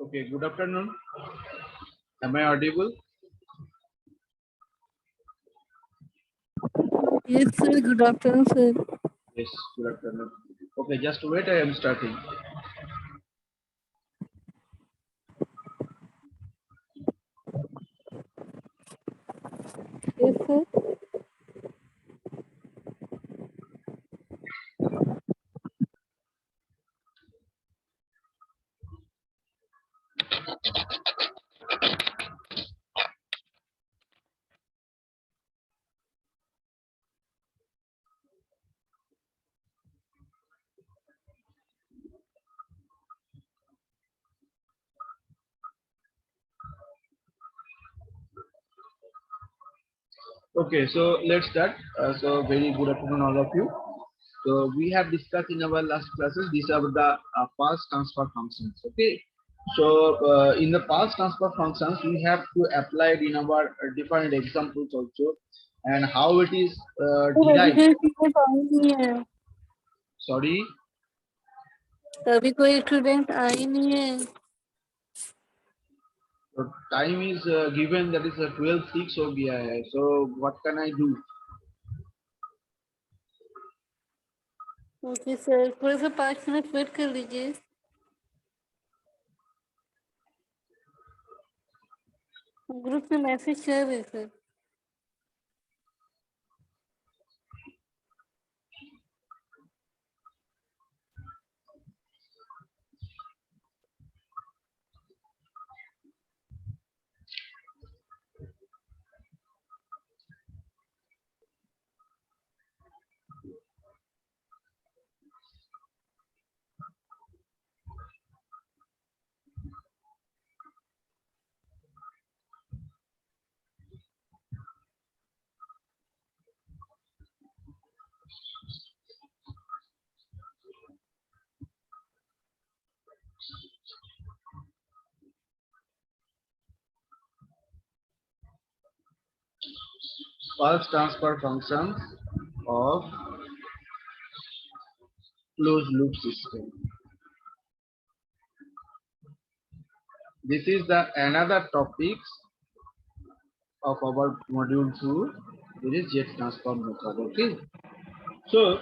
Okay, good afternoon. Am I audible? Yes, sir. Good afternoon, sir. Yes, good afternoon. Okay, just wait, I am starting. Yes, sir. Okay, so let's start. So very good afternoon, all of you. So we have discussed in our last classes, these are the past transfer functions. Okay. So in the past transfer functions, we have to apply it in our different examples also, and how it is sir अभी derived. कोई student I नहीं है Sorry. अभी कोई student I नहीं है So time is given, that is 12:06 हो गया है. So what can I do? Okay sir थोड़ा सा 5 मिनट वेट कर लीजिए ग्रुप में मैसेज कर रहे sir Pulse transfer functions of closed loop system. This is the another topic of our module 2. This is jet transfer method. Okay. So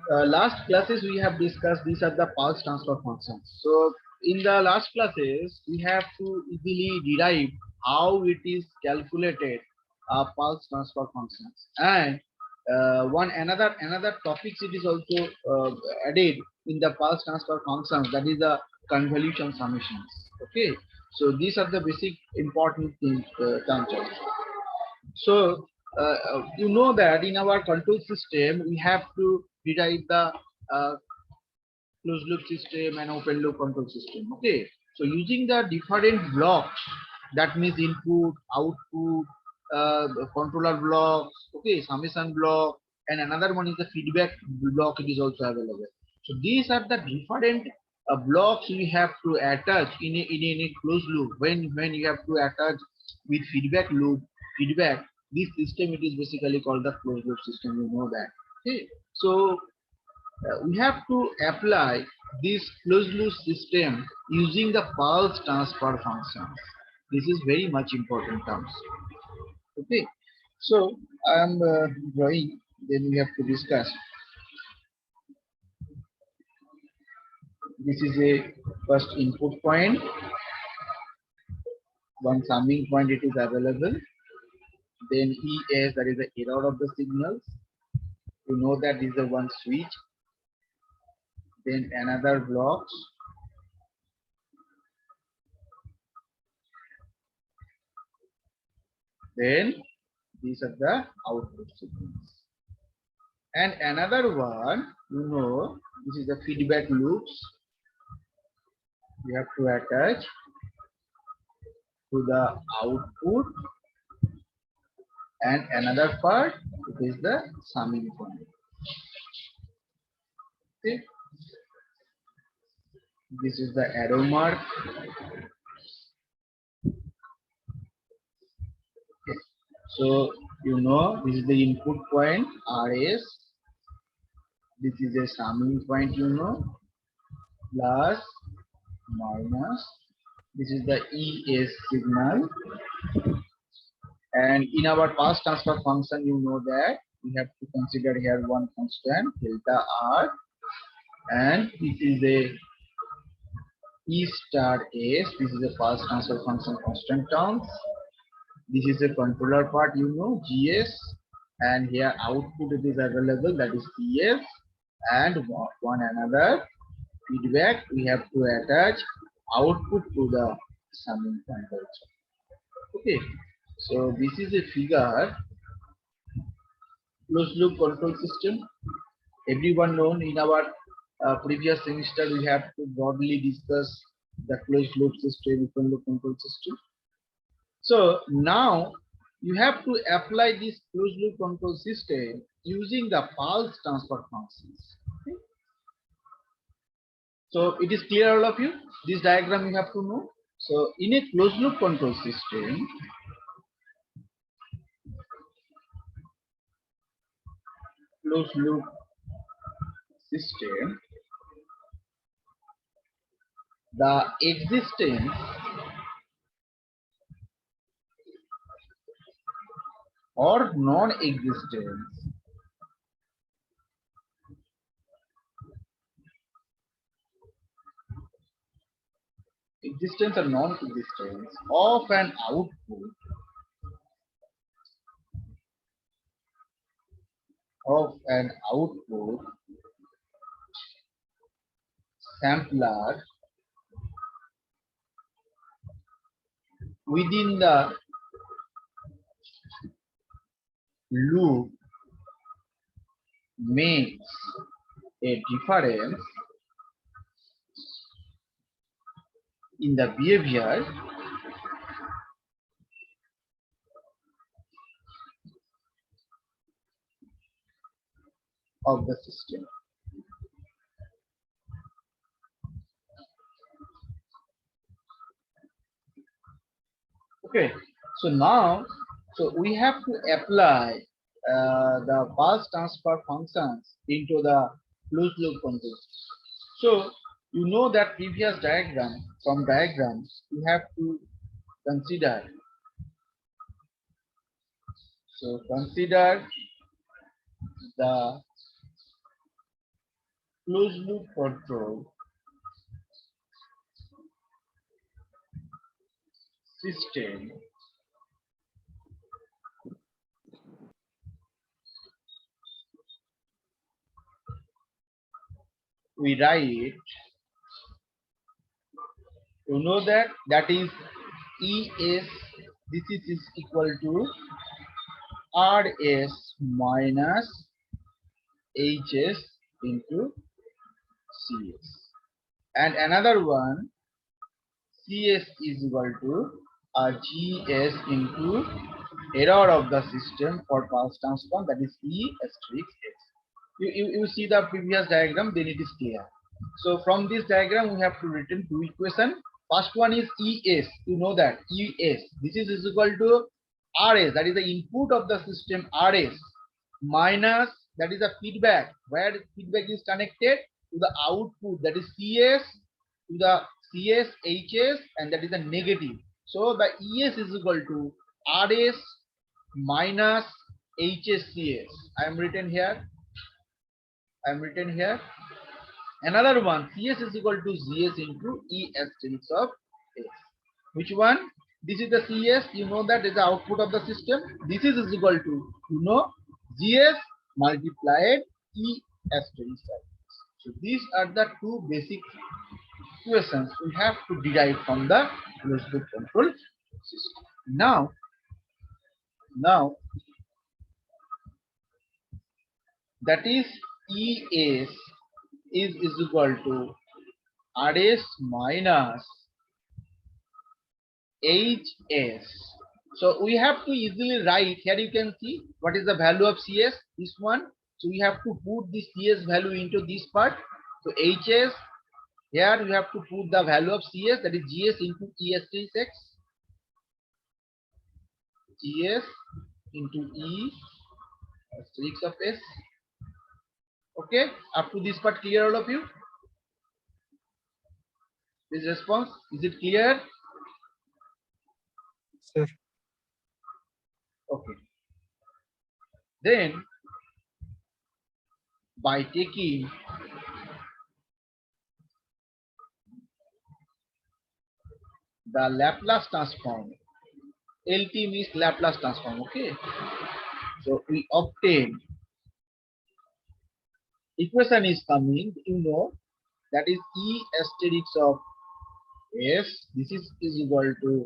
last classes we have discussed, these are the pulse transfer functions. So in the last classes we have to easily derive how it is calculated pulse transfer functions, and one another topics it is also added in the pulse transfer functions, that is the convolution summations. Okay, so these are the basic important things, terms also. So you know that in our control system we have to derive the uh, closed loop system and open loop control system. Okay, so using the different blocks, that means input, output, controller blocks, okay, summation block, and another one is the feedback block. It is also available. So these are the different blocks we have to attach in a closed loop. When you have to attach with feedback loop, feedback, this system it is basically called the closed loop system. You know that. Okay, so we have to apply this closed loop system using the pulse transfer function. This is very much important terms. Okay, so I am drawing. Then we have to discuss. This is a first input point. One summing point it is available. Then ES, that is the error of the signals. You know that this is the one switch. Then another blocks. Then these are the output signals. And another one, you know, this is the feedback loops. You have to attach to the output, and another part it is the summing point. Okay. This is the arrow mark. Okay. So you know this is the input point RS. This is a summing point, you know, plus minus This is the ES signal. And in our path transfer function, you know that we have to consider here one constant delta R, and this is a E star S. This is a path transfer function constant terms. This is a controller part, you know, GS, and here output it is available, that is CS, and one another feedback we have to attach output to the summing point also. Okay, so this is a figure closed loop control system. Everyone known in our previous semester we have to broadly discuss the closed loop system, open loop control system. So now you have to apply this closed loop control system using the pulse transfer functions. Okay? So it is clear all of you? This diagram you have to know. So in a closed loop control system, the existence or non-existence or non-existence of an output sampler within the loop makes a difference in the behavior of the system. Okay, so now, we have to apply the path transfer functions into the closed loop control. So you know that previous diagram, from diagrams, you have to consider. So consider the closed loop control system we write, you know that is ES, this is equal to RS minus HS into CS, and another one CS is equal to GS into error of the system for pulse transform, that is E asterisk S. You see the previous diagram, then it is clear. So from this diagram we have to written two equations. First one is ES, you know that ES, this is equal to RS, that is the input of the system RS, minus, that is the feedback, where feedback is connected to the output, that is CS, to the CS HS, and that is the negative. So the ES is equal to RS minus HSCS. I am written here. Another one, CS is equal to GS into E asterisk of S. Which one? This is the CS, you know that is the output of the system. This is equal to, you know, GS multiplied E asterisk of S. So these are the two basic equations we have to derive from the closed loop control system. Now that is ES is equal to RS minus HS. So we have to easily write, here you can see what is the value of CS, this one. So we have to put this CS value into this part. So HS, here we have to put the value of CS, that is GS into E asterisk X. GS into E asterisk of S. Okay, up to this part clear all of you? This response, is it clear? sir. Okay. Then by taking the Laplace transform, LT means Laplace transform, okay? So we obtain equation is coming, that is E asterisk of S. This is equal to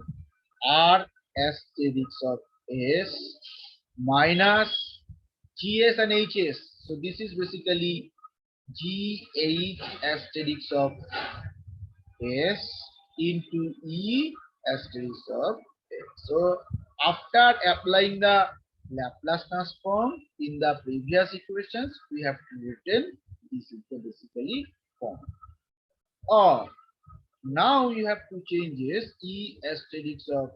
R asterisk of S minus GS and HS. So this is basically GH asterisk of S into E asterisk of S. So after applying the Laplace transform in the previous equations, we have to written this is the basically form. Or now you have to change this E asterisk of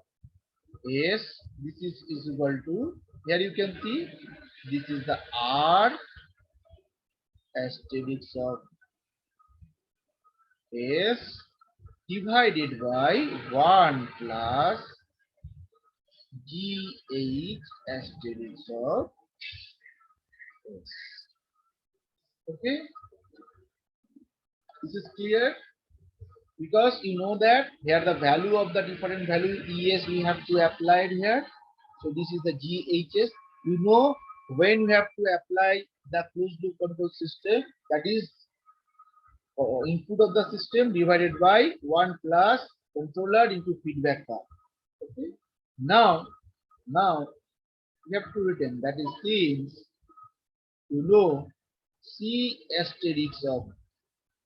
S. This is equal to, here you can see this is the R asterisk of S divided by 1 plus GH asterisk of S. Okay, this is clear, because you know that here the value of the different value ES we have to apply it here. So this is the GHS. You know when we have to apply the closed loop control system, that is input of the system divided by 1 plus controller into feedback path. Okay. Now we have to written, that is since C asterisk of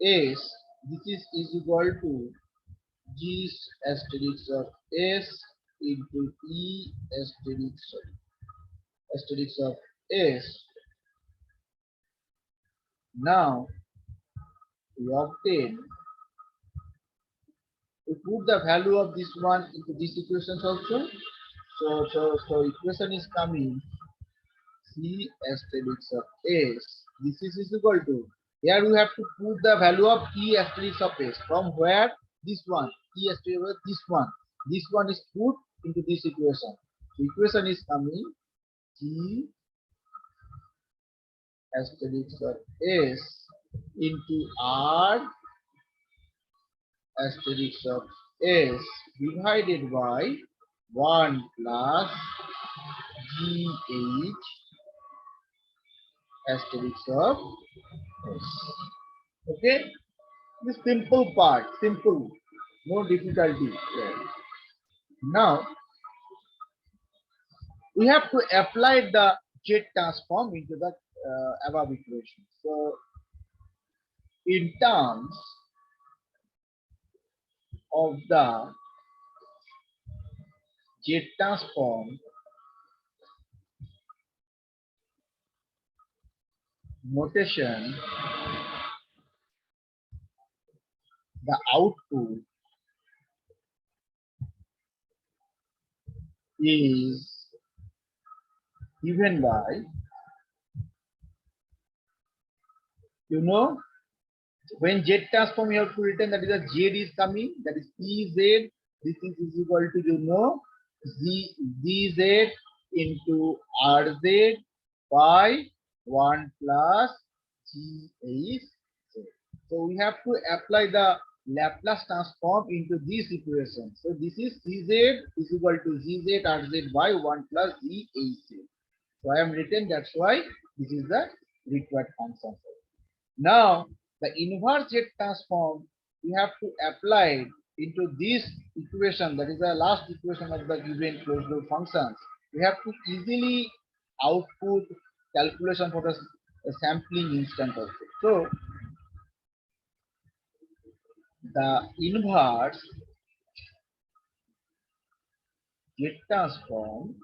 S, this is equal to G asterisk of S into E asterisk of S. Now we obtain, we put the value of this one into these equations also. So equation is coming C asterisk of S. This is equal to, here we have to put the value of E asterisk of S. From where? This one. E asterisk of this one. This one is put into this equation. So equation is coming G asterisk of S into R asterisk of S divided by 1 plus GH asterisk of S. Okay, this simple part, simple, no difficulty there. Now we have to apply the Z transform into the above equation. So in terms of the Z transform, notation, the output is given by, when Z transform you have to written, that is a Z is coming, that is EZ. This is equal to ZZ into RZ by 1 plus GH. So we have to apply the Laplace transform into this equation. So this is CZ is equal to ZZ RZ by 1 plus GH. So I am written, that's why this is the required function. Now the inverse Z transform we have to apply into this equation, that is the last equation of the given closed loop functions. We have to easily output calculation for the sampling instant also. So the inverse Z transform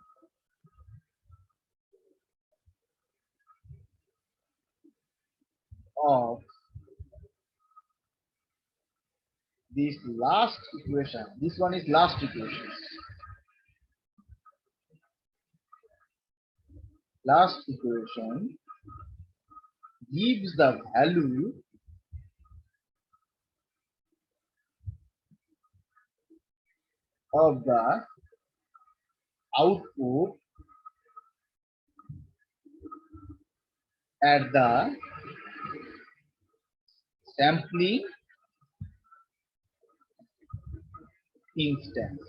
of this last equation, this one is last equation. Last equation gives the value of the output at the sampling instance.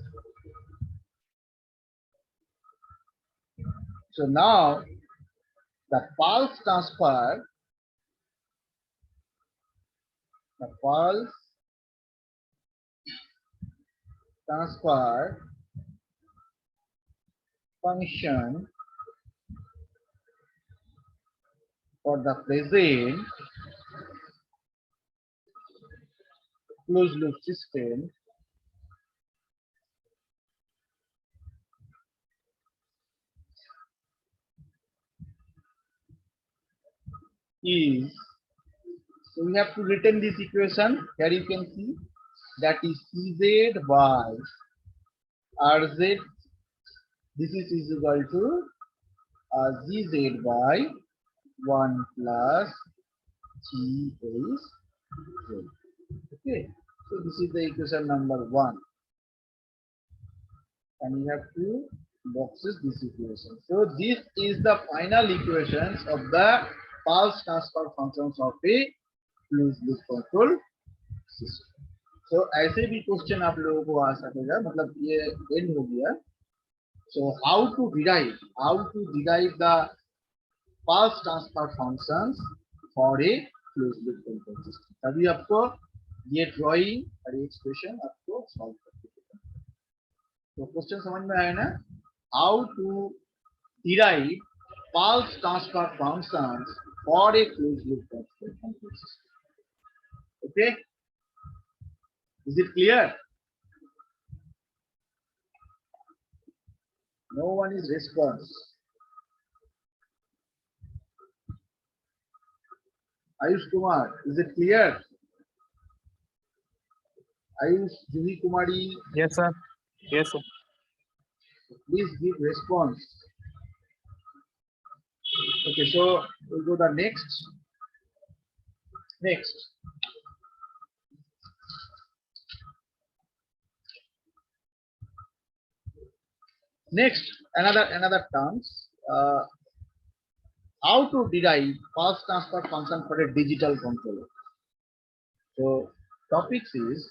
So now the pulse transfer function for the present closed loop system is, so we have to written this equation. Here you can see that is Cz by Rz. This is equal to Gz by 1 plus Gs. Okay, so this is the equation number 1, and we have two boxes this equation. So this is the final equations of the pulse transfer functions of a closed loop control system. So ऐसे भी question आप लोगों को आ सकेगा, मतलब ये and हो गया. So how to derive the pulse transfer functions for a closed loop control system. तभी आपको ये ड्राइंग और ये एक्सप्रेशन आपको सॉल्व करके देगा. तो क्वेश्चन समझ में आया ना? How to derive pulse transfer functions for a closed loop control system. Okay, is it clear? No one is response. Ayush Kumar, is it clear? Ayush, Juhi Kumari, Yes, sir. Yes, sir. please give response. Okay, so we'll go the next. Next, another terms. How to derive pulse transfer function for a digital controller. So topics is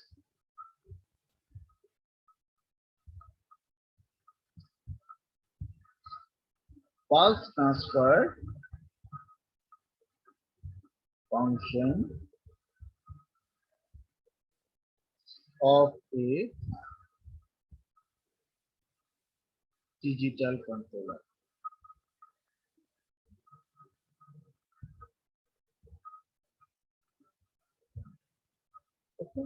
pulse transfer function of a digital controller. Okay.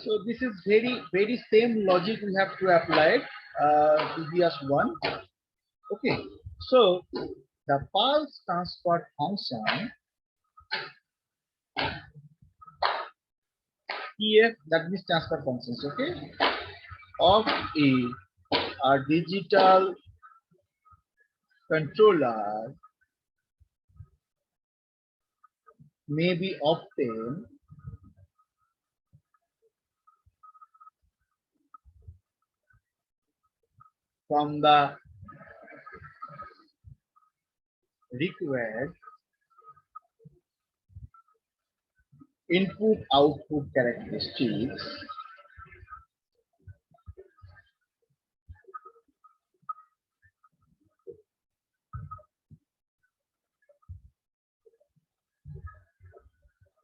So this is very same logic we have to apply previous one. Okay, so the pulse transfer function PF, that means transfer functions, okay, of a digital controller may be obtained from the required input output characteristics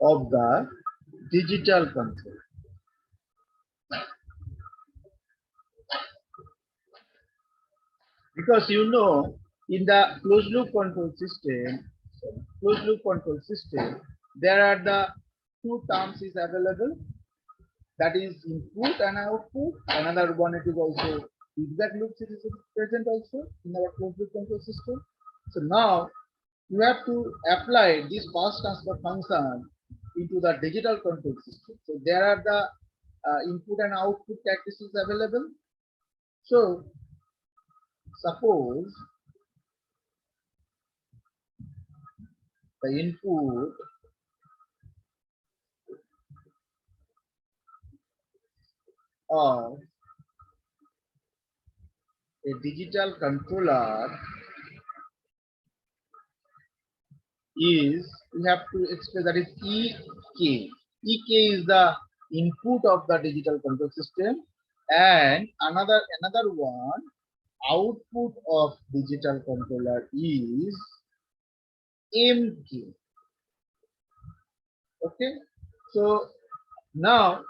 of the digital control. Because you know, in the closed loop control system, there are the two terms is available. That is input and output. Another one, it is also feedback loop is present also in our closed loop control system. So now you have to apply this pulse transfer function into the digital control system. So there are the input and output characteristics available. So suppose the input of a digital controller is, we have to express that is EK. EK is the input of the digital control system, and another one, output of digital controller is MK. Okay, so now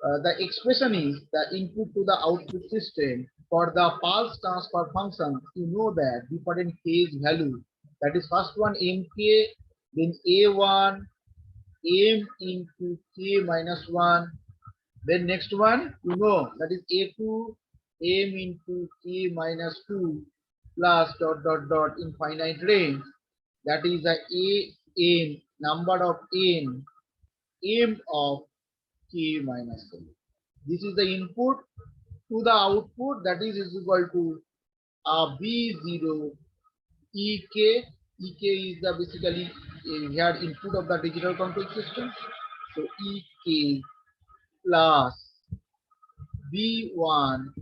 the expression is the input to the output system for the pulse transfer function. You know that different phase value, that is first one MK, then A1 M into K minus 1, then next one you know that is A2 M into K minus 2 plus dot dot dot infinite range, that is the N number of N M of K minus 2. This is the input to the output, that is equal to B0 EK. EK is the basically here input of the digital control system. So EK plus B1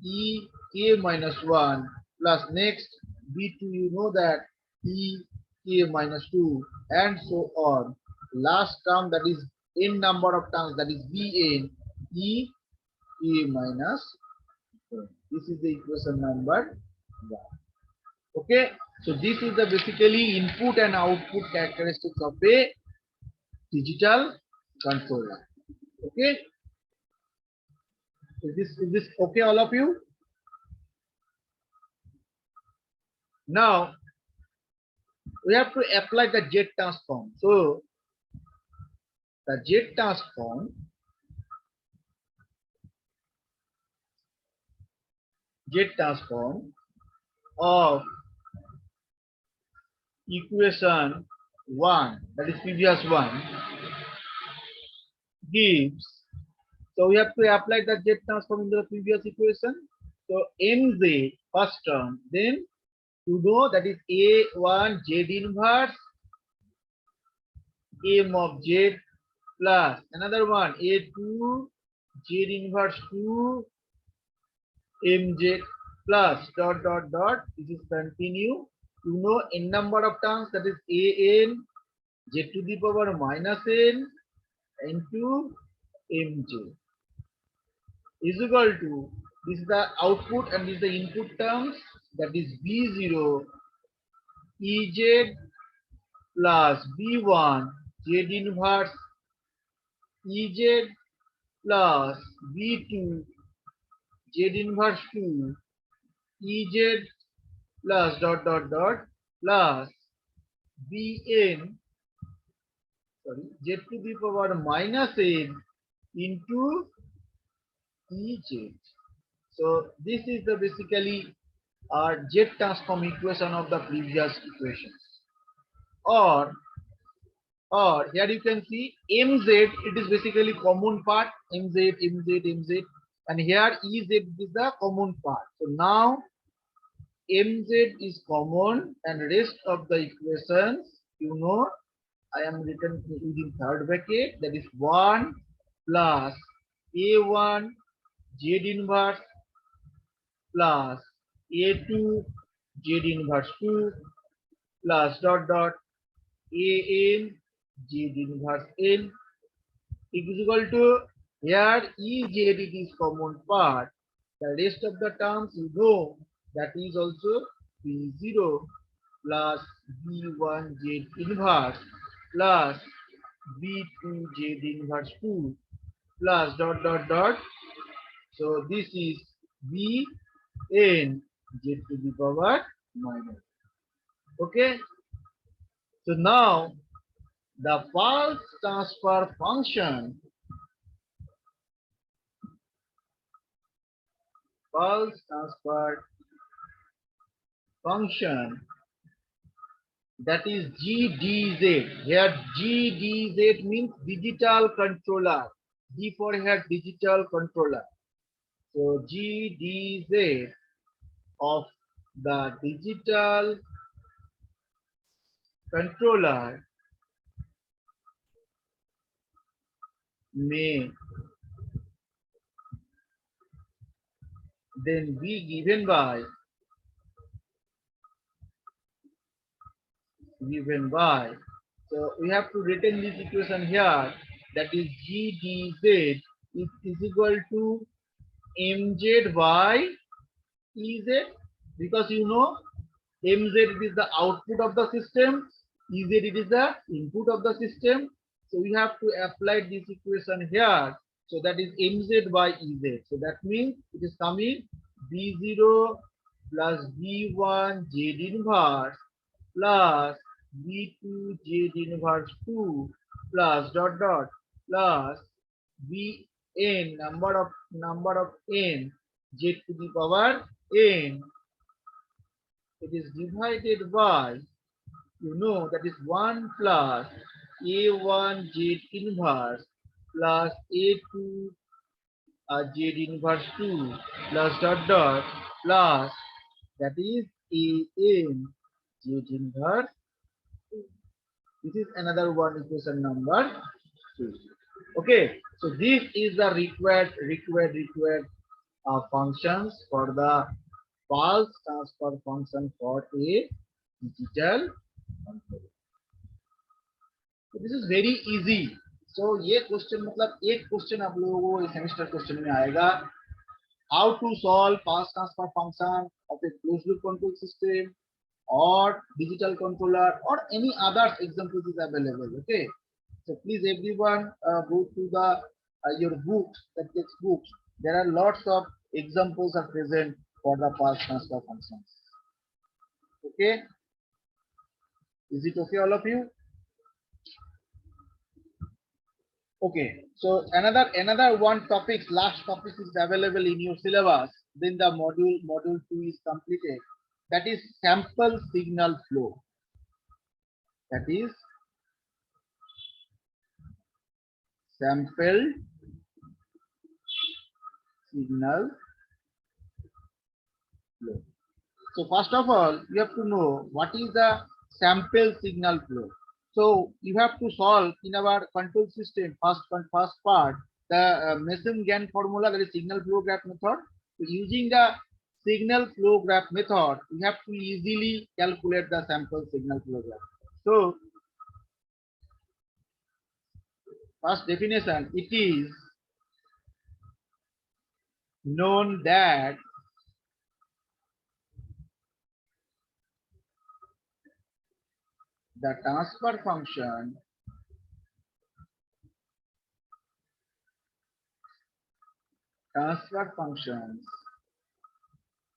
EK minus 1 plus next B2, you know that EK minus 2, and so on. Last term, that is n number of terms, that is Bn EK minus 2. This is the equation number 1. Okay, so this is the basically input and output characteristics of a digital controller. Okay, is this okay, all of you? Now we have to apply the Z transform. So the Z transform of equation 1, that is previous one, gives, so we have to apply the Z transform in the previous equation. So mz first term, then you know that is A1 Z inverse M of Z plus another one A2 Z inverse 2 mz plus dot dot dot. This is continue. You know n number of terms, that is an Z to the power minus n into mj is equal to, this is the output and this is the input terms, that is B0 Ez plus B1 Z inverse Ez plus B2 Z inverse 2 Ez plus dot dot dot plus Bn, sorry, Z to the power minus n into Ez. So this is the basically our Z transform equation of the previous equations. Or here you can see mz, it is basically common part, mz, and here ez is the common part. So now mz is common and rest of the equations, you know, I am written using third bracket, that is 1 plus a1 z inverse plus a2 z inverse 2 plus dot dot an z inverse n is equal to, here Ez it is common part, the rest of the terms you know, that is also B0 plus B1 Z inverse plus B2 Z inverse 2 plus dot dot dot. So this is Bn Z to the power minus. Okay, so now the pulse transfer function that is GDZ. Here GDZ means digital controller. D for here digital controller. So GDZ of the digital controller may then V given by. So we have to written this equation here, that is G dz is equal to mz by Ez, because you know mz is the output of the system, Ez it is the input of the system. So we have to apply this equation here. So that is mz by Ez. So that means it is coming B0 plus B1 Z inverse plus V2 Z inverse 2 plus dot dot plus Vn number of n z to the power n. It is divided by, you know, that is 1 plus a1 z inverse plus a2 z inverse 2 plus dot dot plus, that is an z inverse 2. This is another one, equation number 2. Okay, so this is the required functions for the pulse transfer function for a digital controller. So this is very easy. So ये question मतलब एक question आप लोगों को इस semester question में आएगा, how to solve pulse transfer function of a closed loop control system or digital controller or any other example is available. Okay, so please everyone go to the your books, the textbooks. There are lots of examples are present for the pulse transfer functions. Okay, is it okay all of you? Okay, so another one topics, last topic is available in your syllabus. Then the module 2 is completed. That is sample signal flow. That is sample signal flow. So first of all, you have to know what is the sample signal flow. So you have to solve in our control system first part the Mason-Gann formula, that is signal flow graph method. So using the signal flow graph method, we have to easily calculate the sample signal flow graph. So first definition, it is known that the transfer functions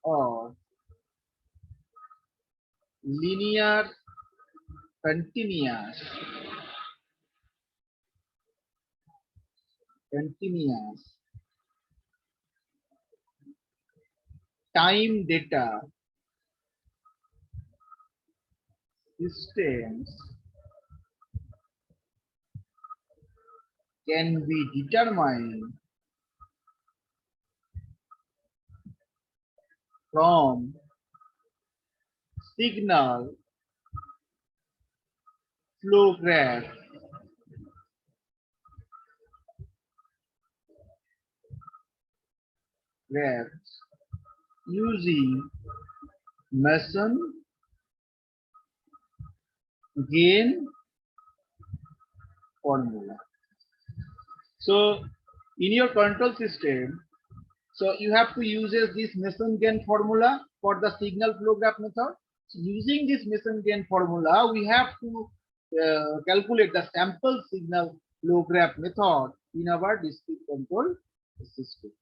of linear continuous time data systems can be determined from signal flow graphs using Mason-Gann formula. So in your control system, so you have to use this Mason-Gann formula for the signal flow graph method. So using this Mason-Gann formula, we have to calculate the sample signal flow graph method in our discrete control system.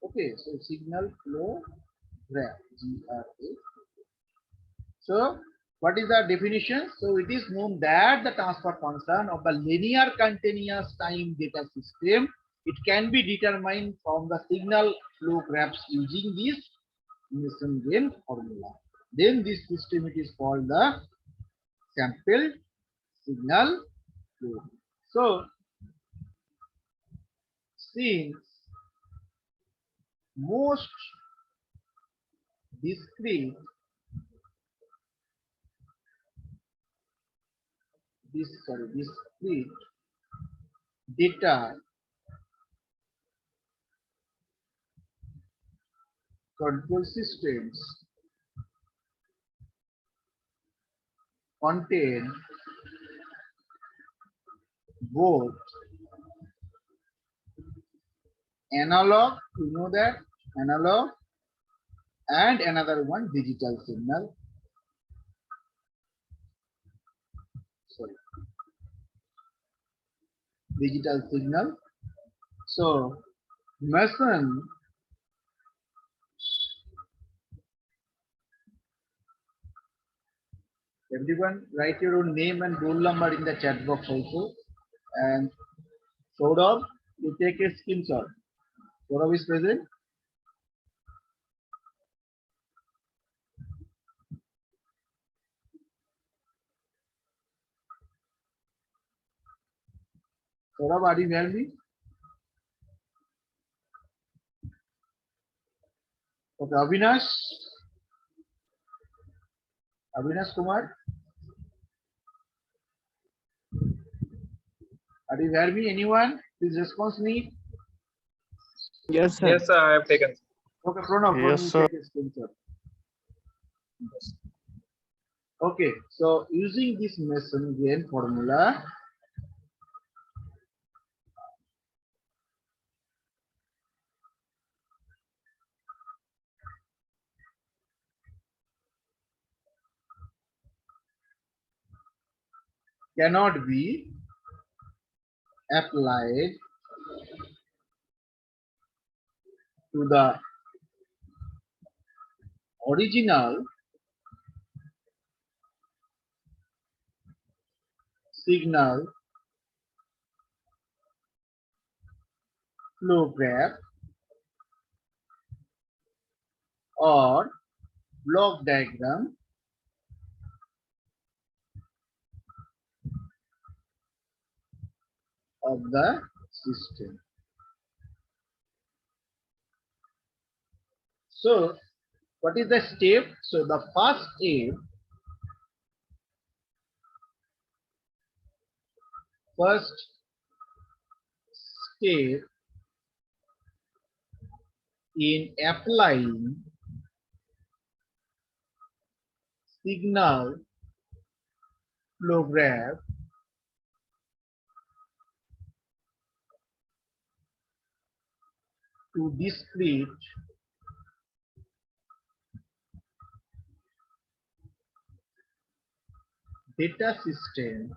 Okay, so signal flow graph, GRA. So what is the definition? So it is known that the transfer function of the linear continuous time data system, it can be determined from the signal flow graphs using this Mason-Gann formula. Then this system, it is called the sample signal flow. So since most discrete data control systems contain both analog, you know that, analog, and another one digital signal. Sorry, digital signal. So Mason everyone write your own name and roll number in the chat box also. And Saurabh, you take a screenshot. Saurabh is present. Saurabh, are you hearing me? Okay, Avinash. Avinash Kumar. Are you hearing me? Anyone? Please respond me. Yes, sir. Yes, sir, I have taken. Okay, Pranav, Yes, you sir. take a screenshot. Okay, so using this Mason gain formula, cannot be applied to the original signal flow graph or block diagram of the system. So, what is the step? So, the first step in applying signal flow graph to discrete data system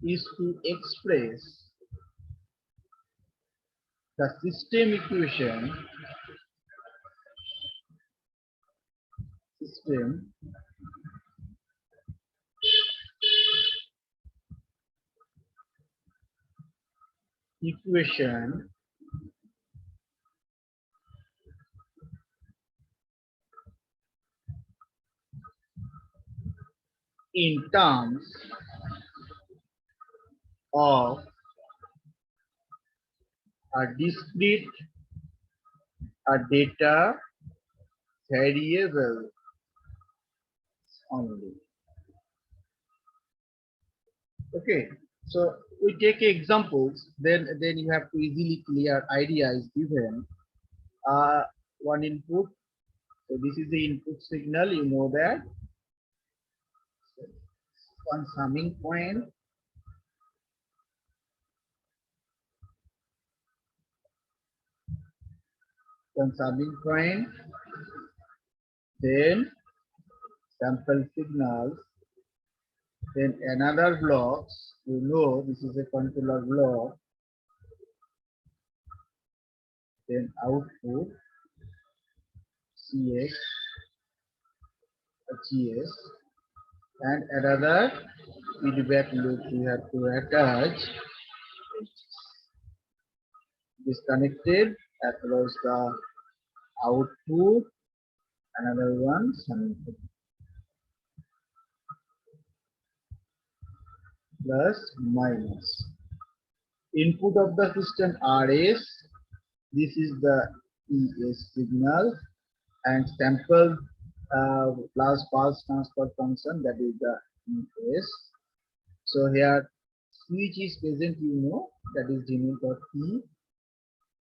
is to express the system equation in terms of a discrete data variable only. Okay, so we take examples, then you have to easily clear idea is given. One input, so this is the input signal, you know that. One summing point, then sample signals, then another blocks, you know this is a controller block, then output CX, GS, and another feedback loop we have to attach. Disconnected across the output, another one something plus minus. Input of the system RS, this is the ES signal, and sample plus pulse transfer function, that is the ES. So here switch is present, you know, that is denoted T,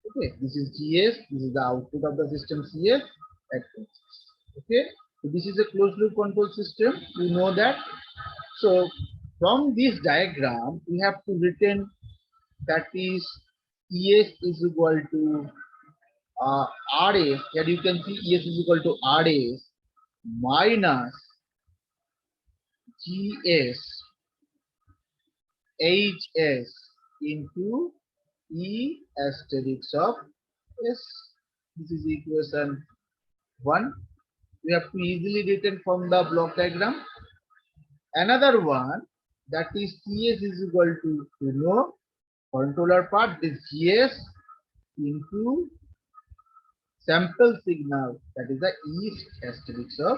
Okay, this is GS, this is the output of the system CS at inputs. Okay, so this is a closed loop control system. You know that. So from this diagram, we have to written that is ES is equal to RS. Here you can see ES is equal to RS minus GS HS into E asterisk of S. This is equation 1. We have to easily written from the block diagram. Another one, that is CS is equal to, you know, controller part, this GS into sample signal, that is the E asterisk of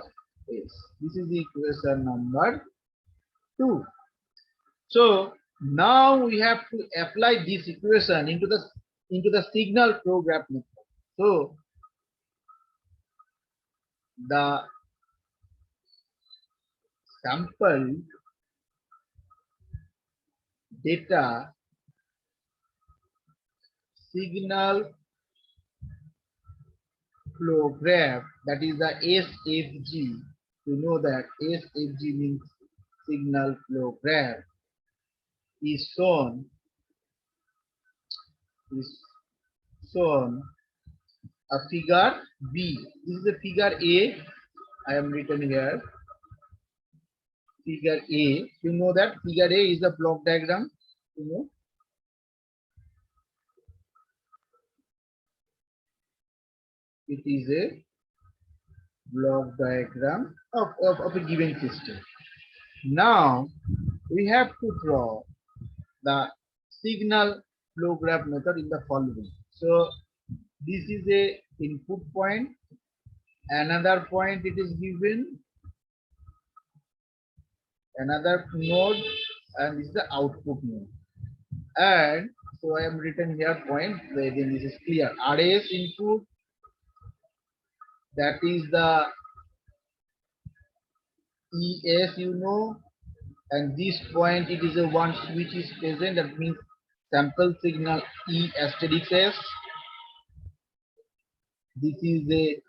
S. This is equation number 2. So now we have to apply this equation into the signal flow graph method. So the sample data signal flow graph, that is the SFG. You know that SFG means signal flow graph, is shown a figure B. This is a figure A. I am written here. Figure A. You know that figure A is the block diagram. You know. It is a block diagram of a given system. Now we have to draw the signal flow graph method in the following. So this is a input point, another point it is given, another node, and this is the output node. And so I am written here point, then this is clear. RS input, that is the ES, you know, and this point it is a one switch is present, that means sample signal E asterisk S. This is a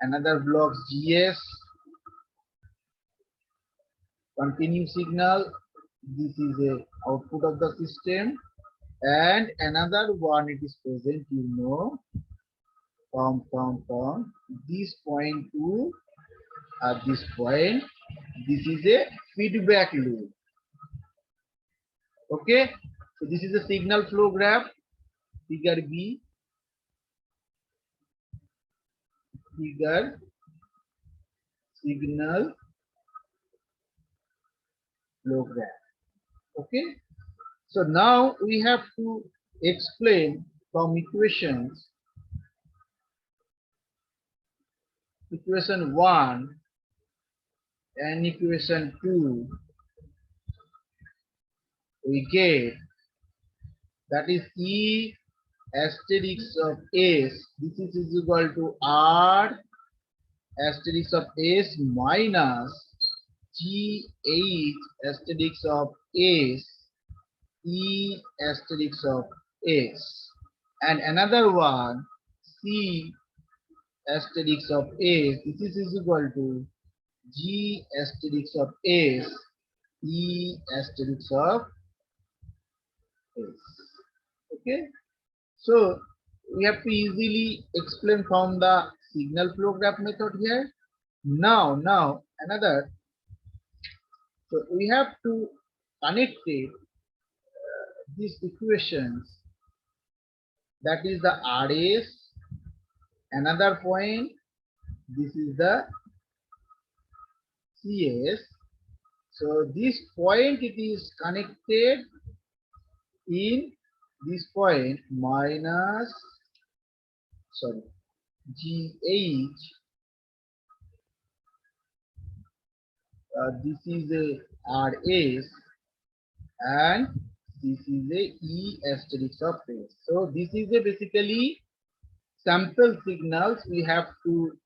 another block GS, continue signal. This is a output of the system, and another one it is present, you know, from this point to this point. This is a feedback loop. Okay, so this is a signal flow graph, figure B, figure signal flow graph. Okay, so now we have to explain from equations, equation 1 and equation 2, we get that is E asterisk of S. This is equal to R asterisk of S minus GH asterisk of S E asterisk of S, and another one C asterisk of S. This is equal to G asterisk of S E asterisk of S. Okay, so we have to easily explain from the signal flow graph method here. Now another, so we have to connect it, these equations, that is the RS, another point, this is the CS. So this point it is connected in this point minus, sorry, GH, this is a RS, and this is a E asterisk of S. So this is a basically sample signals we have to